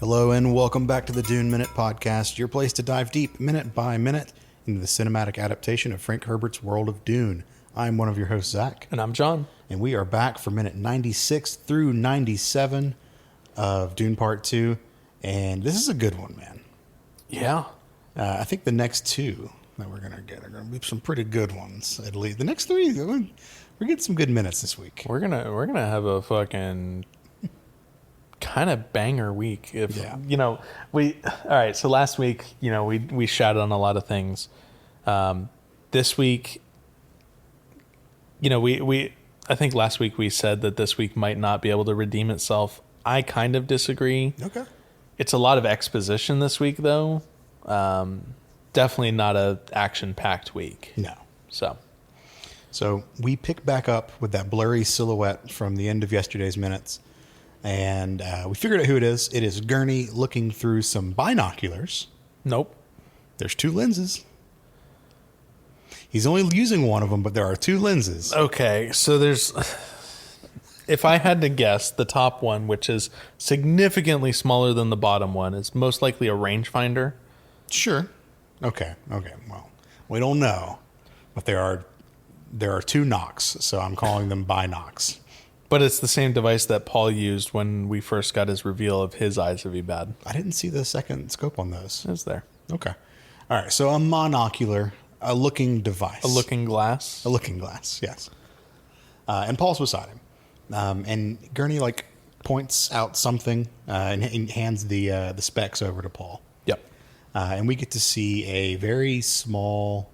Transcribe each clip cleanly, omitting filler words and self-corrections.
Hello and welcome back to the Dune Minute Podcast, your place to dive deep, minute by minute, into the cinematic adaptation of Frank Herbert's world of Dune. I'm one of your hosts, Zach. And I'm John. And we are back for minute 96 through 97 of Dune Part 2. And this is a good one, man. Yeah. I think the next two that we're going to get are going to be some pretty good ones, at least. The next three, we're getting some good minutes this week. We're gonna have a fucking kind of banger week. If all right, so last week, we shouted on a lot of things. This week, I think last week we said that this week might not be able to redeem itself. I kind of disagree. Okay. It's a lot of exposition this week, though. Definitely not a action-packed week. No. So we pick back up with that blurry silhouette from the end of yesterday's minutes, and we figured out who it is. It is Gurney looking through some binoculars. Nope. There's two lenses. He's only using one of them, but there are two lenses. Okay, so there's... If I had to guess, the top one, which is significantly smaller than the bottom one, is most likely a rangefinder. Sure. Okay. Well, we don't know, but there are two knocks, so I'm calling them binocs. But it's the same device that Paul used when we first got his reveal of his eyes of Ebad. I didn't see the second scope on those. It's there. Okay. All right, so a monocular, a looking device. A looking glass? A looking glass, yes. And Paul's beside him. And Gurney points out something and hands the specs over to Paul. Yep. And we get to see a very small...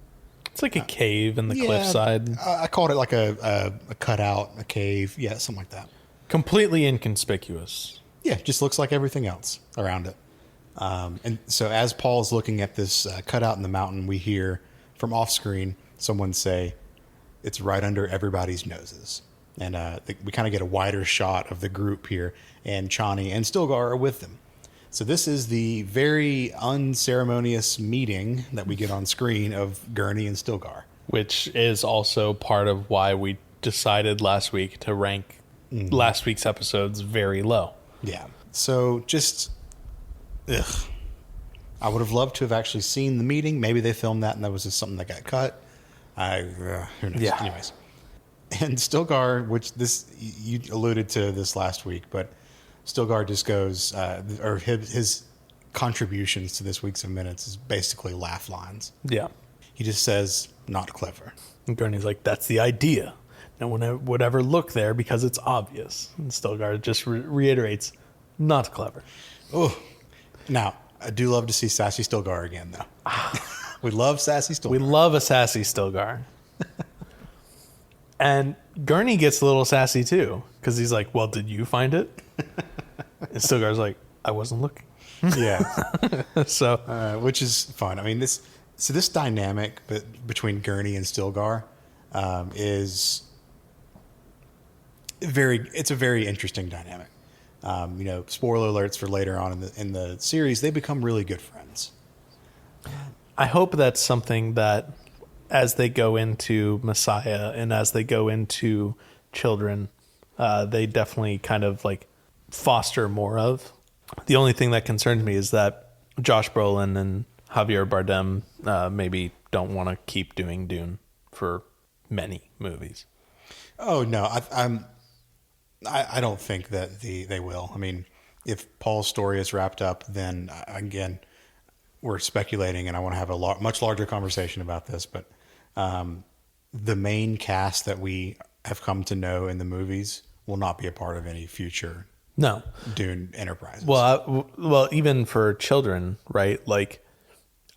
It's like a cave in the cliffside. I called it like a cutout, a cave. Yeah, something like that. Completely inconspicuous. Yeah, just looks like everything else around it. And so as Paul's looking at this cutout in the mountain, we hear from off screen someone say, "It's right under everybody's noses." And we kind of get a wider shot of the group here, and Chani and Stilgar are with them. So this is the very unceremonious meeting that we get on screen of Gurney and Stilgar. Which is also part of why we decided last week to rank last week's episodes very low. Yeah. So just, I would have loved to have actually seen the meeting. Maybe they filmed that and that was just something that got cut. Who knows? Yeah. Anyways. And Stilgar, you alluded to this last week, but Stilgar just goes, or his contributions to this week's of minutes is basically laugh lines. Yeah. He just says, "Not clever." And Gurney's like, "That's the idea. No one would ever look there because it's obvious." And Stilgar just reiterates, "Not clever." Oh, now I do love to see sassy Stilgar again, though. We love sassy Stilgar. We love a sassy Stilgar. And Gurney gets a little sassy too, because he's like, "Well, did you find it?" And Stilgar's like, "I wasn't looking." Yeah. So, which is fun. I mean, this dynamic between Gurney and Stilgar is it's a very interesting dynamic. Spoiler alerts for later on in the series, they become really good friends. I hope that's something that, as they go into Messiah and as they go into Children, they definitely kind of foster more of. The only thing that concerns me is that Josh Brolin and Javier Bardem maybe don't want to keep doing Dune for many movies. Oh no, I don't think that they will. I mean, if Paul's story is wrapped up, then again, we're speculating, and I want to have a much larger conversation about this. But the main cast that we have come to know in the movies will not be a part of any future Dune enterprises. Well, even for Children, right?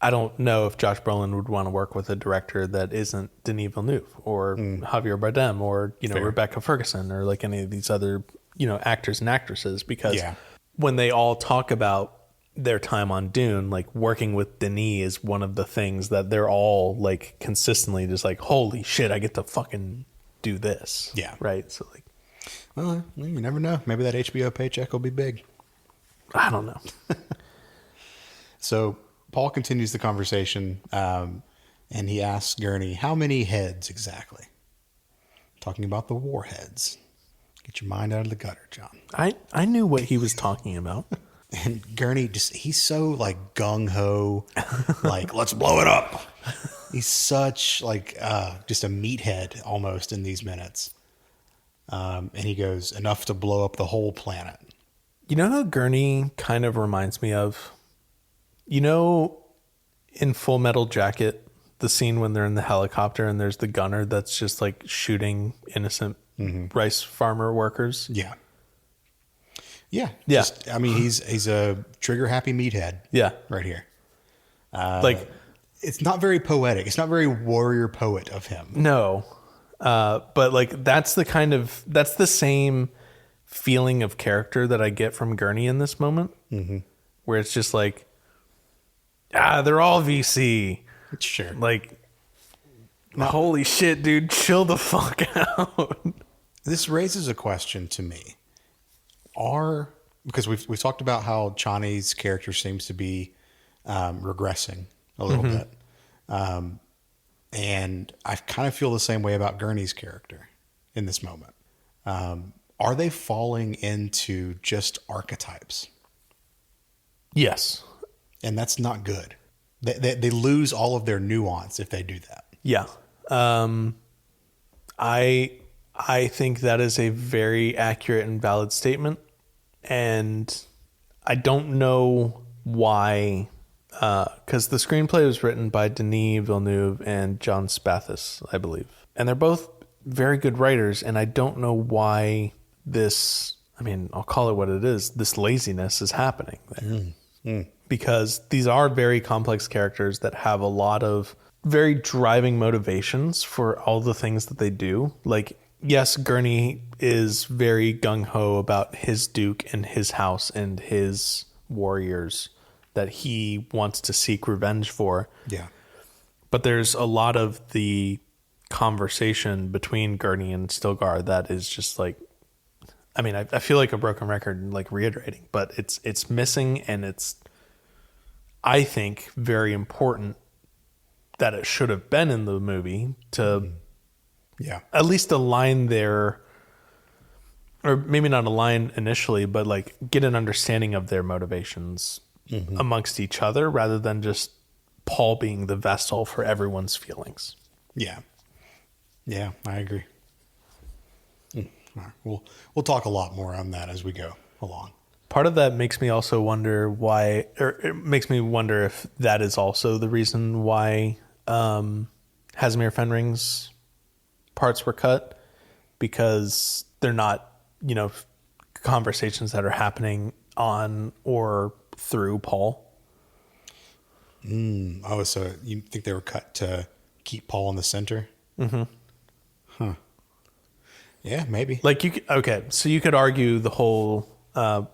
I don't know if Josh Brolin would want to work with a director that isn't Denis Villeneuve or Javier Bardem or Rebecca Ferguson or any of these other actors and actresses, because when they all talk about their time on Dune, working with Denis is one of the things that they're all consistently just holy shit, I get to fucking do this. Yeah. Right. So well, you never know. Maybe that HBO paycheck will be big. I don't know. So Paul continues the conversation, and he asks Gurney, "How many heads exactly?" Talking about the warheads. Get your mind out of the gutter, John. I knew what he was talking about. And Gurney he's so like gung ho, like, let's blow it up. He's such like just a meathead almost in these minutes. And he goes, enough to blow up the whole planet. You know who Gurney kind of reminds me of? You know, in Full Metal Jacket, the scene when they're in the helicopter and there's the gunner that's just like shooting innocent rice farmer workers. Yeah. Yeah. Yeah. I mean, he's a trigger happy meathead. Yeah. Right here. Like, it's not very poetic. It's not very warrior poet of him. no. But like, that's the same feeling of character that I get from Gurney in this moment, where it's just like, they're all VC. Sure. Like, holy shit, dude, chill the fuck out. This raises a question to me. Because we've talked about how Chani's character seems to be regressing a little bit. And I kind of feel the same way about Gurney's character in this moment. Are they falling into just archetypes? Yes. And that's not good. They lose all of their nuance if they do that. Yeah. I think that is a very accurate and valid statement. And I don't know why, because the screenplay was written by Denis Villeneuve and John Spathis, I believe. And they're both very good writers. And I don't know why I'll call it what it is, this laziness is happening there. Because these are very complex characters that have a lot of very driving motivations for all the things that they do. Like, yes, Gurney is very gung-ho about his duke and his house and his warriors that he wants to seek revenge for. Yeah. But there's a lot of the conversation between Gurney and Stilgar that is just like, I mean, I feel like a broken record, like reiterating, but it's missing, and it's, I think, very important that it should have been in the movie to at least align their, or maybe not align initially, but like get an understanding of their motivations amongst each other rather than just Paul being the vessel for everyone's feelings. Yeah. Yeah, I agree. All right. We'll talk a lot more on that as we go along. Part of that makes me also wonder why, or it makes me wonder if that is also the reason why Casimir Fenring's parts were cut, because they're not, conversations that are happening on or through Paul. Oh, so you think they were cut to keep Paul in the center? Mm-hmm. Huh. Yeah, maybe. Like so you could argue the whole Margot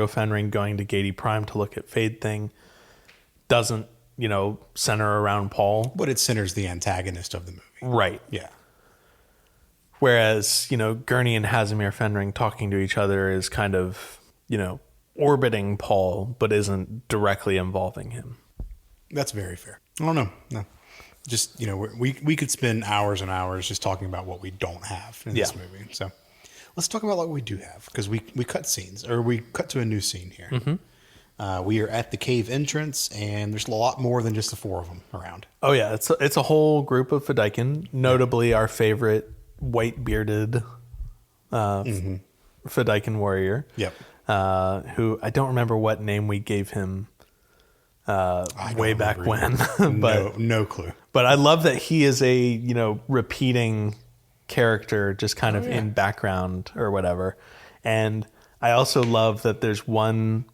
Fenring going to Gady Prime to look at Fade thing doesn't, center around Paul. But it centers the antagonist of the movie. Right. Yeah. Whereas, Gurney and Casimir Fenring talking to each other is kind of, orbiting Paul, but isn't directly involving him. That's very fair. I don't know. No. Just, we could spend hours and hours just talking about what we don't have in this movie. So let's talk about what we do have, because we cut scenes, or we cut to a new scene here. Mm-hmm. We are at the cave entrance, and there's a lot more than just the four of them around. Oh, yeah. It's a whole group of Fedaykin, notably our favorite white-bearded Fedaykin warrior. Yep. Who I don't remember what name we gave him way back when. But no clue. But I love that he is a, repeating character just kind of in background or whatever. And I also love that there's one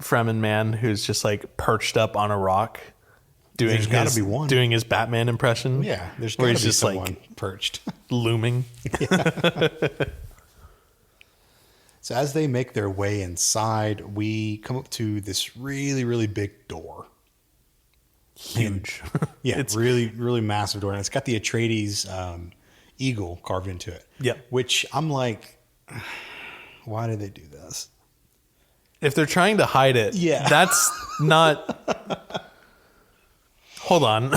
Fremen man who's just like perched up on a rock doing his Batman impression. Yeah, there's got to be just someone like perched. Looming. So as they make their way inside, we come up to this really, really big door. Huge. Yeah, it's really, really massive door. And it's got the Atreides eagle carved into it. Yep. Which I'm like, why did they do this? If they're trying to hide it, that's not... Hold on.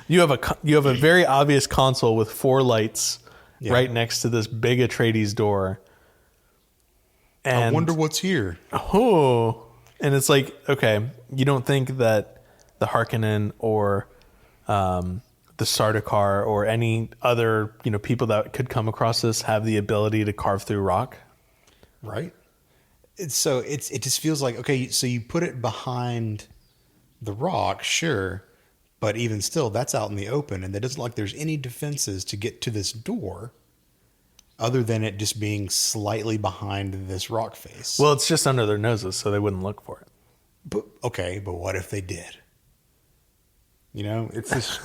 You have a very obvious console with 4 lights right next to this big Atreides door. And I wonder what's here. Oh, and it's like, okay, you don't think that the Harkonnen or the Sardaukar or any other, people that could come across this have the ability to carve through rock? Right? It just feels like, okay, so you put it behind the rock, sure, but even still, that's out in the open, and it doesn't look like there's any defenses to get to this door other than it just being slightly behind this rock face. Well, it's just under their noses, so they wouldn't look for it. But what if they did? It's just,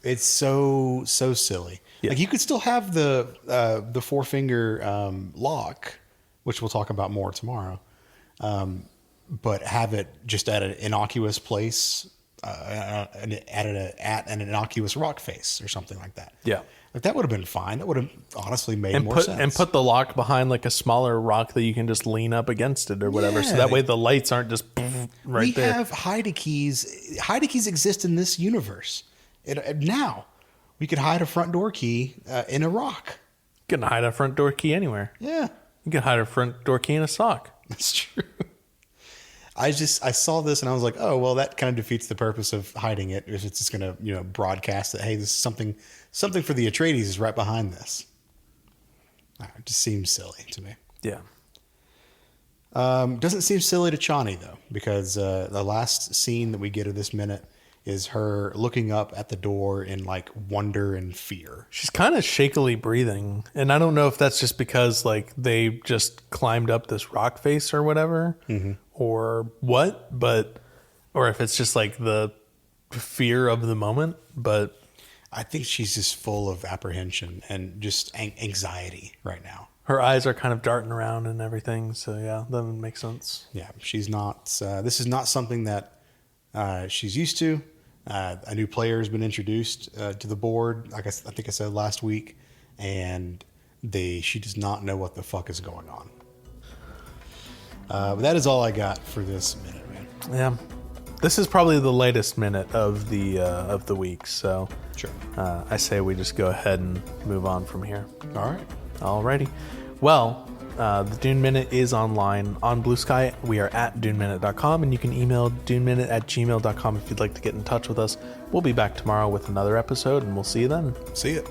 it's so silly. Yeah. Like, you could still have the four-finger lock, which we'll talk about more tomorrow, but have it just at an innocuous place, at an innocuous rock face or something like that. Yeah. Like, that would have been fine. That would have honestly made more sense. And put the lock behind like a smaller rock that you can just lean up against it or whatever. Yeah. So that way the lights aren't just right there. We have hide keys. Hide keys exist in this universe. Now, we could hide a front door key in a rock. You can hide a front door key anywhere. Yeah. You can hide a front door key in a sock. That's true. I saw this and I was like, oh, well, that kind of defeats the purpose of hiding it if it's just going to, broadcast that, hey, this is something for the Atreides is right behind this. It just seems silly to me. Yeah. Doesn't seem silly to Chani, though, because the last scene that we get of this minute is her looking up at the door in like wonder and fear. She's kind of shakily breathing. And I don't know if that's just because like they just climbed up this rock face or whatever or what, or if it's just like the fear of the moment. But I think she's just full of apprehension and just anxiety right now. Her eyes are kind of darting around and everything. So yeah, that would make sense. Yeah. She's not, this is not something that she's used to. A new player has been introduced to the board, like I think I said last week, and she does not know what the fuck is going on. But that is all I got for this minute, man. Yeah, this is probably the latest minute of the week, so sure. I say we just go ahead and move on from here. All right. Alrighty. Well, the Dune Minute is online on Blue Sky. We are at duneminute.com, and you can email duneminute@gmail.com if you'd like to get in touch with us. We'll be back tomorrow with another episode, and we'll see you then. See ya.